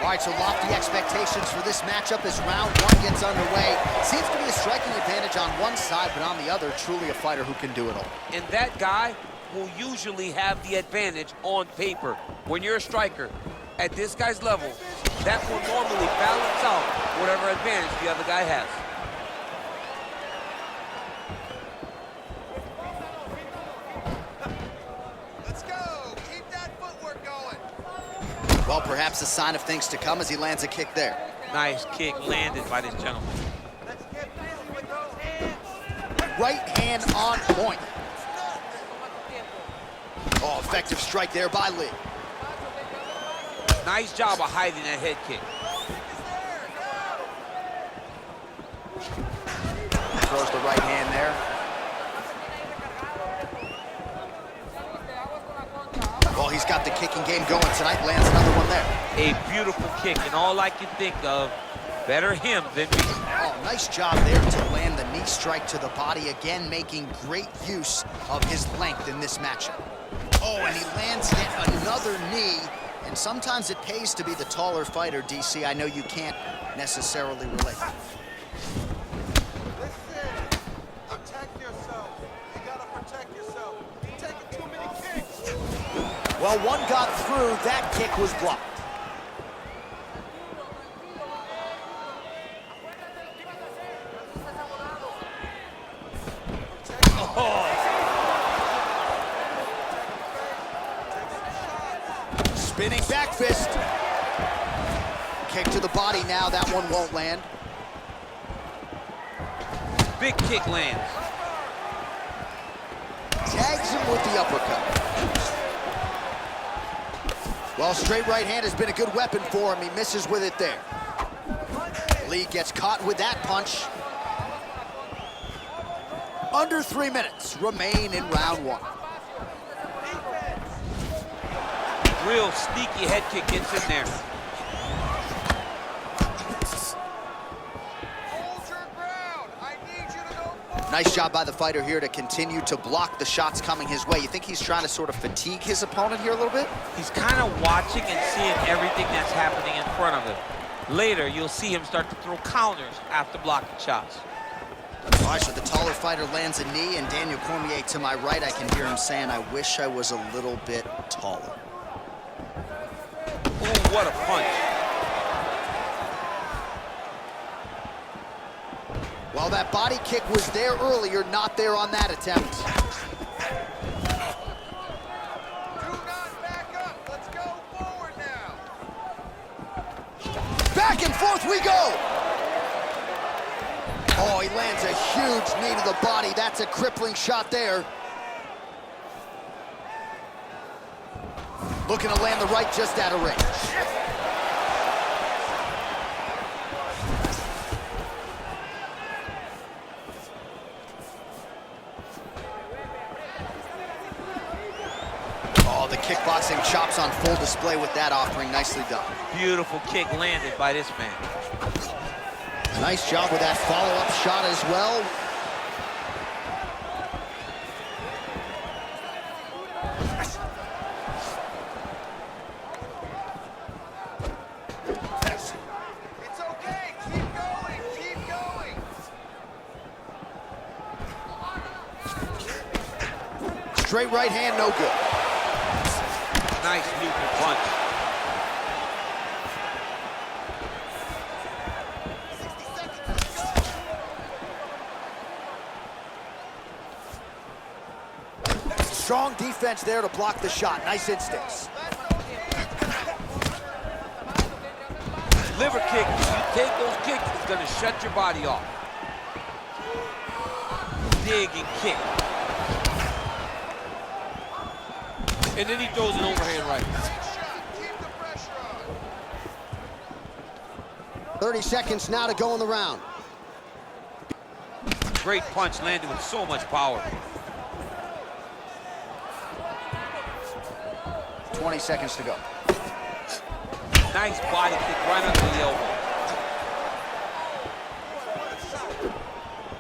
All right, so lofty expectations for this matchup as round one gets underway. Seems to be a striking advantage on one side, but on the other, truly a fighter who can do it all. And that guy will usually have the advantage on paper. When you're a striker at this guy's level, that will normally balance out whatever advantage the other guy has. Let's go. Keep that footwork going. Well, perhaps a sign of things to come as he lands a kick there. Nice kick landed by this gentleman. Let's get busy with those hands. Right hand on point. Oh, effective strike there by Lee. Nice job of hiding that head kick. Throws the right hand there. Well, he's got the kicking game going tonight. Lands another one there. A beautiful kick, and all I can think of, better him than me. Oh, nice job there to land the knee strike to the body. Again, making great use of his length in this matchup. Oh, and he lands yet another knee. And sometimes it pays to be the taller fighter, DC. I know you can't necessarily relate. Listen, protect yourself. You gotta protect yourself. You're taking too many kicks. Well, one got through. That kick was blocked. Spinning back fist. Kick to the body now. That one won't land. Big kick lands. Tags him with the uppercut. Well, straight right hand has been a good weapon for him. He misses with it there. Lee gets caught with that punch. Under 3 minutes remain in round one. Real sneaky head kick gets in there. Hold your ground. I need you to go forward. Nice job by the fighter here to continue to block the shots coming his way. You think he's trying to sort of fatigue his opponent here a little bit? He's kind of watching and seeing everything that's happening in front of him. Later, you'll see him start to throw counters after blocking shots. All right, so the taller fighter lands a knee, and Daniel Cormier to my right, I can hear him saying, I wish I was a little bit taller. Ooh, what a punch. Well, that body kick was there earlier, not there on that attempt. Do not back up. Let's go forward now. Back and forth we go. Oh, he lands a huge knee to the body. That's a crippling shot there. Looking to land the right just out of range. Oh, the kickboxing chops on full display with that offering. Nicely done. Beautiful kick landed by this man. Nice job with that follow-up shot as well. It's okay. Keep going. Keep going. Straight right hand, no good. Nice neutral punch. Strong defense there to block the shot. Nice instincts. Liver kick, if you take those kicks, it's gonna shut your body off. Dig and kick. And then he throws an overhand right. Keep the pressure on. 30 seconds now to go in the round. Great punch landed with so much power. 20 seconds to go. Nice body kick right under the elbow.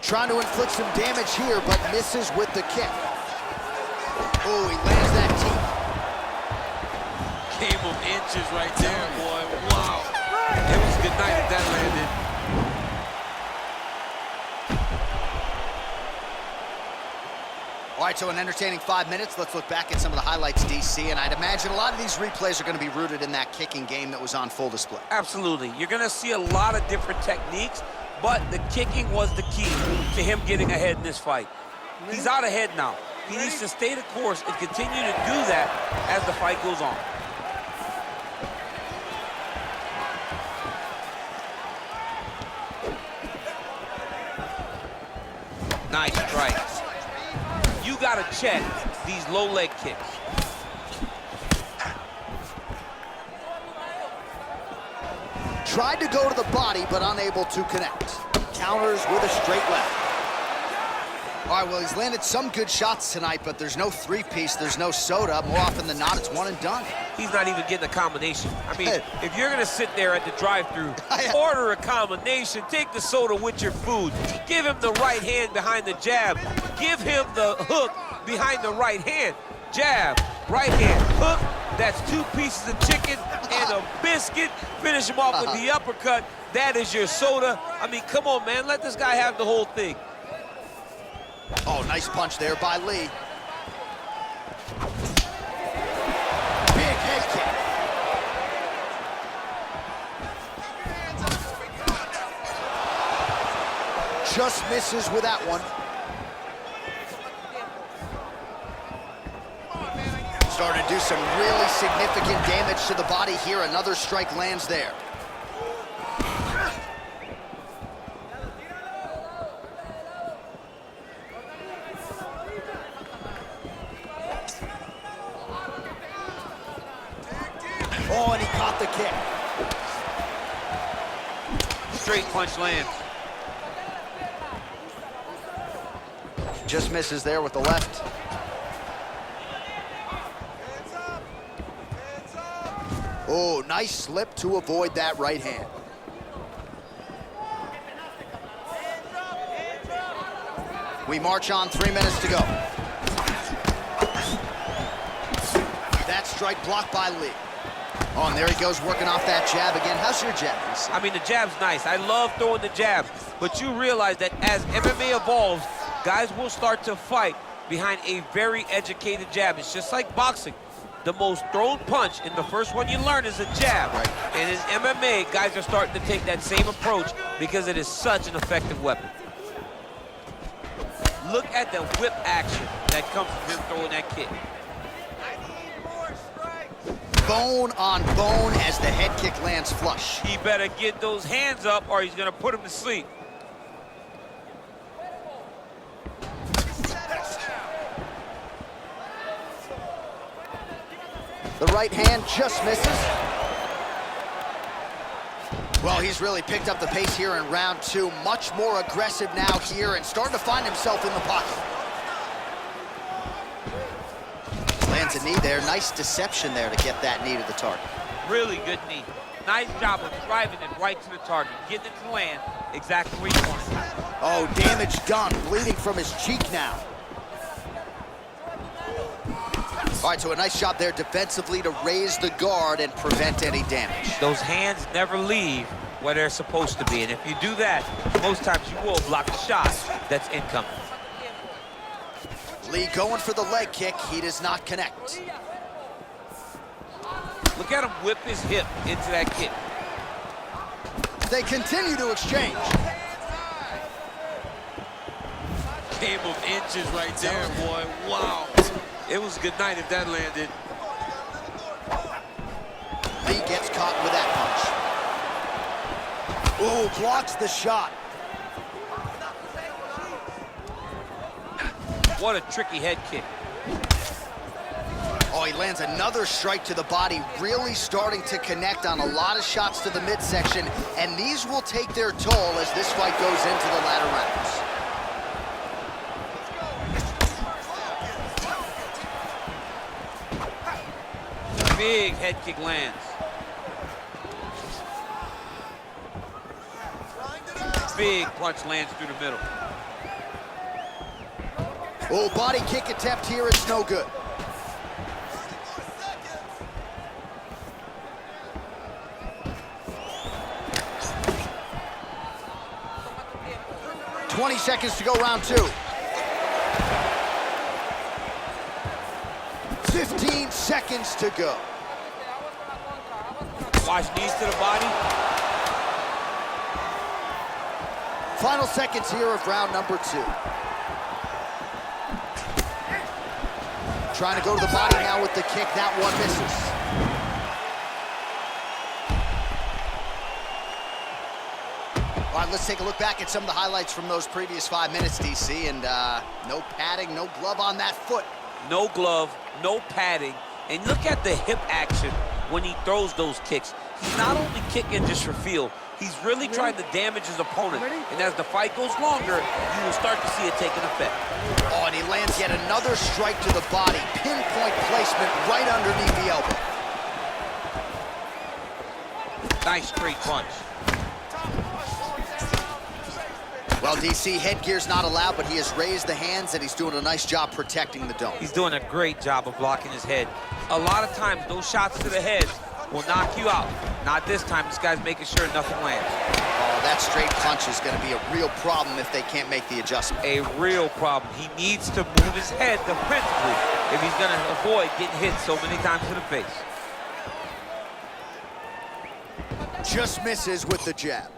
Trying to inflict some damage here, but misses with the kick. Oh, he lands that teep. Game of inches right there, boy. Wow. It was a good night if that landed. All right, so an entertaining 5 minutes. Let's look back at some of the highlights, DC, and I'd imagine a lot of these replays are going to be rooted in that kicking game that was on full display. Absolutely. You're going to see a lot of different techniques, but the kicking was the key to him getting ahead in this fight. He's out ahead now. He needs to stay the course and continue to do that as the fight goes on. Nice strike. You got to check these low leg kicks. Tried to go to the body, but unable to connect. Counters with a straight left. All right, well, he's landed some good shots tonight, but there's no three-piece, there's no soda. More often than not, it's one and done. He's not even getting a combination. I mean, if you're gonna sit there at the drive-thru, order a combination, take the soda with your food, give him the right hand behind the jab, give him the hook behind the right hand. Jab, right hand, hook, that's 2 pieces of chicken and a biscuit. Finish him off with the uppercut. That is your soda. I mean, come on, man, let this guy have the whole thing. Oh, nice punch there by Lee. Big head kick. Just misses with that one. Starting to do some really significant damage to the body here. Another strike lands there. Oh, and he caught the kick. Straight punch lands. Just misses there with the left. Oh, nice slip to avoid that right hand. We march on, 3 minutes to go. That strike blocked by Lee. Oh, and there he goes working off that jab again. How's your jab? I mean, the jab's nice. I love throwing the jab, but you realize that as MMA evolves, guys will start to fight behind a very educated jab. It's just like boxing. The most thrown punch, and the first one you learn is a jab. Right. And in MMA, guys are starting to take that same approach because it is such an effective weapon. Look at the whip action that comes from him throwing that kick. Bone on bone as the head kick lands flush. He better get those hands up or he's gonna put him to sleep. The right hand just misses. Well, he's really picked up the pace here in round 2. Much more aggressive now here and starting to find himself in the pocket. Lands a knee there. Nice deception there to get that knee to the target. Really good knee. Nice job of driving it right to the target. Getting it to land exactly where you want it. Oh, damage done. Bleeding from his cheek now. All right, so a nice job there defensively to raise the guard and prevent any damage. Those hands never leave where they're supposed to be. And if you do that, most times you will block a shot that's incoming. Lee going for the leg kick. He does not connect. Look at him whip his hip into that kick. They continue to exchange. Game of inches right there, boy. Wow. It was a good night if that landed. Lee gets caught with that punch. Ooh, blocks the shot. What a tricky head kick. Oh, he lands another strike to the body, really starting to connect on a lot of shots to the midsection, and these will take their toll as this fight goes into the latter rounds. Big head kick lands. Big punch lands through the middle. Oh, body kick attempt here, it's no good. 20 seconds to go, round 2. 15 seconds to go. Watch knees to the body. Final seconds here of round number 2. Trying to go to the body now with the kick. That one misses. All right, let's take a look back at some of the highlights from those previous 5 minutes, DC. And no padding, no glove on that foot. No glove, no padding. And look at the hip action when he throws those kicks. He's not only kicking just for feel, he's really trying to damage his opponent. And as the fight goes longer, you will start to see it taking effect. Oh, and he lands yet another strike to the body. Pinpoint placement right underneath the elbow. Nice straight punch. Well, DC, headgear's not allowed, but he has raised the hands, and he's doing a nice job protecting the dome. He's doing a great job of blocking his head. A lot of times, those shots to the head will knock you out. Not this time. This guy's making sure nothing lands. Oh, that straight punch is going to be a real problem if they can't make the adjustment. A real problem. He needs to move his head defensively if he's going to avoid getting hit so many times to the face. Just misses with the jab.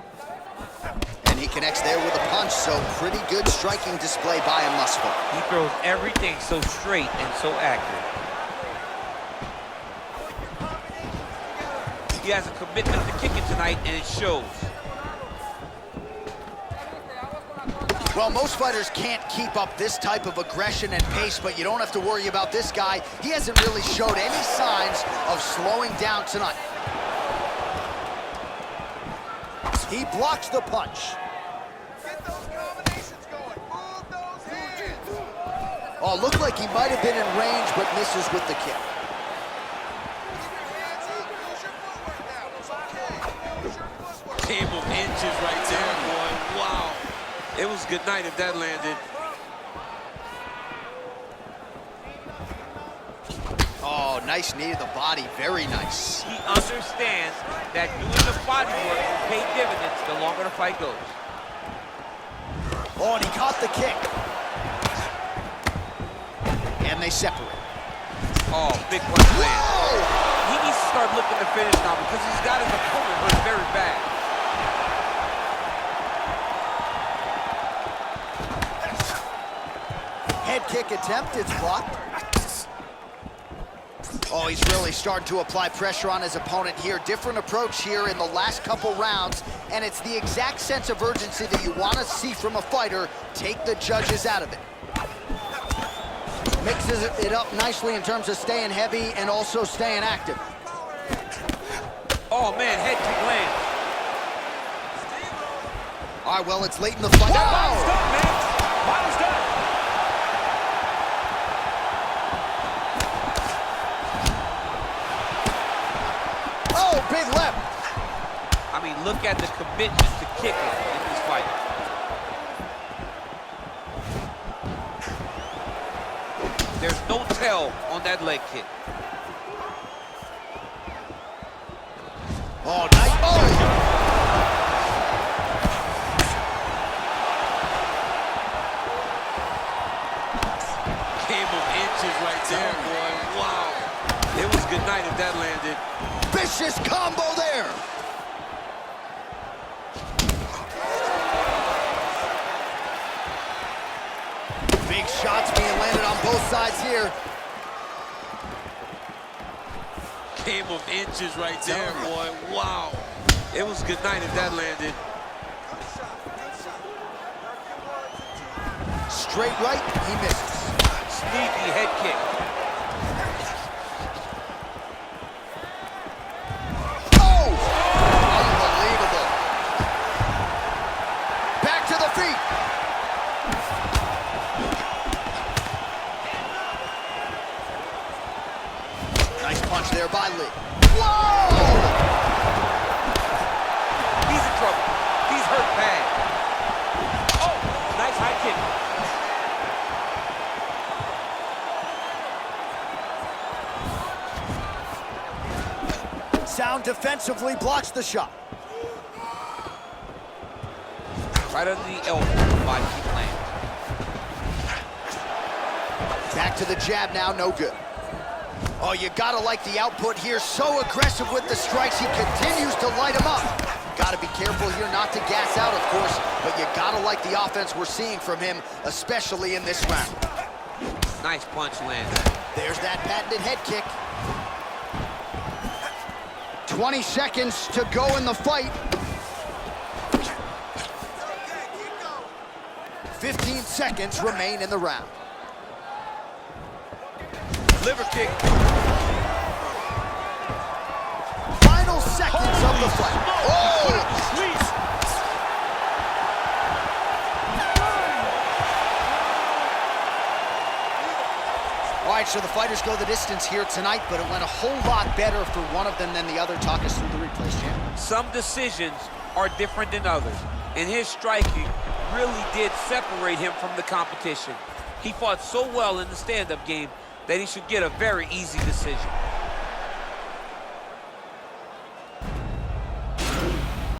And he connects there with a punch, so pretty good striking display by him thus far. He throws everything so straight and so accurate. He has a commitment to kicking tonight, and it shows. Well, most fighters can't keep up this type of aggression and pace, but you don't have to worry about this guy. He hasn't really showed any signs of slowing down tonight. He blocks the punch. Get those combinations going. Move those hands. Oh, looked like he might have been in range, but misses with the kick. Game of inches right there, boy. Wow. It was good night if that landed. Oh, nice knee to the body. Very nice. He understands that doing the body work will pay dividends the longer the fight goes. Oh, and he caught the kick. And they separate. Oh, big punch land. He needs to start looking to finish now because he's got his opponent hurt very bad. Head kick attempt, it's blocked. Oh, he's really starting to apply pressure on his opponent here. Different approach here in the last couple rounds, and it's the exact sense of urgency that you want to see from a fighter. Take the judges out of it. Mixes it up nicely in terms of staying heavy and also staying active. Oh, man, head kick lands. All right, well, it's late in the fight. Body's done, man. Body's done. Oh, big left. I mean, look at the commitment to kicking in this fight. There's no tell on that leg kick. Oh, nice. Oh! Game of inches right there, boy. Wow. It was good night if that landed. Vicious combo there. Big shots being landed on both sides here. Game of inches right there, boy. Wow. It was good night if that landed. Straight right, he misses. Sneaky head kick. Oh! Unbelievable. Back to the feet. Nice punch there by Lee. Whoa! He's in trouble. He's hurt bad. Oh, nice high kick. Sound defensively blocks the shot. Right under the elbow. body keep landing. Back to the jab now, no good. Oh, you gotta like the output here. So aggressive with the strikes, he continues to light him up. Gotta be careful here not to gas out, of course, but you gotta like the offense we're seeing from him, especially in this round. Nice punch lands. There's that patented head kick. 20 seconds to go in the fight. 15 seconds remain in the round. Liver kick. Final seconds of the fight. Oh! All right, so the fighters go the distance here tonight, but it went a whole lot better for one of them than the other. Talk us through the replays, champ. Some decisions are different than others, and his striking really did separate him from the competition. He fought so well in the stand-up game that he should get a very easy decision.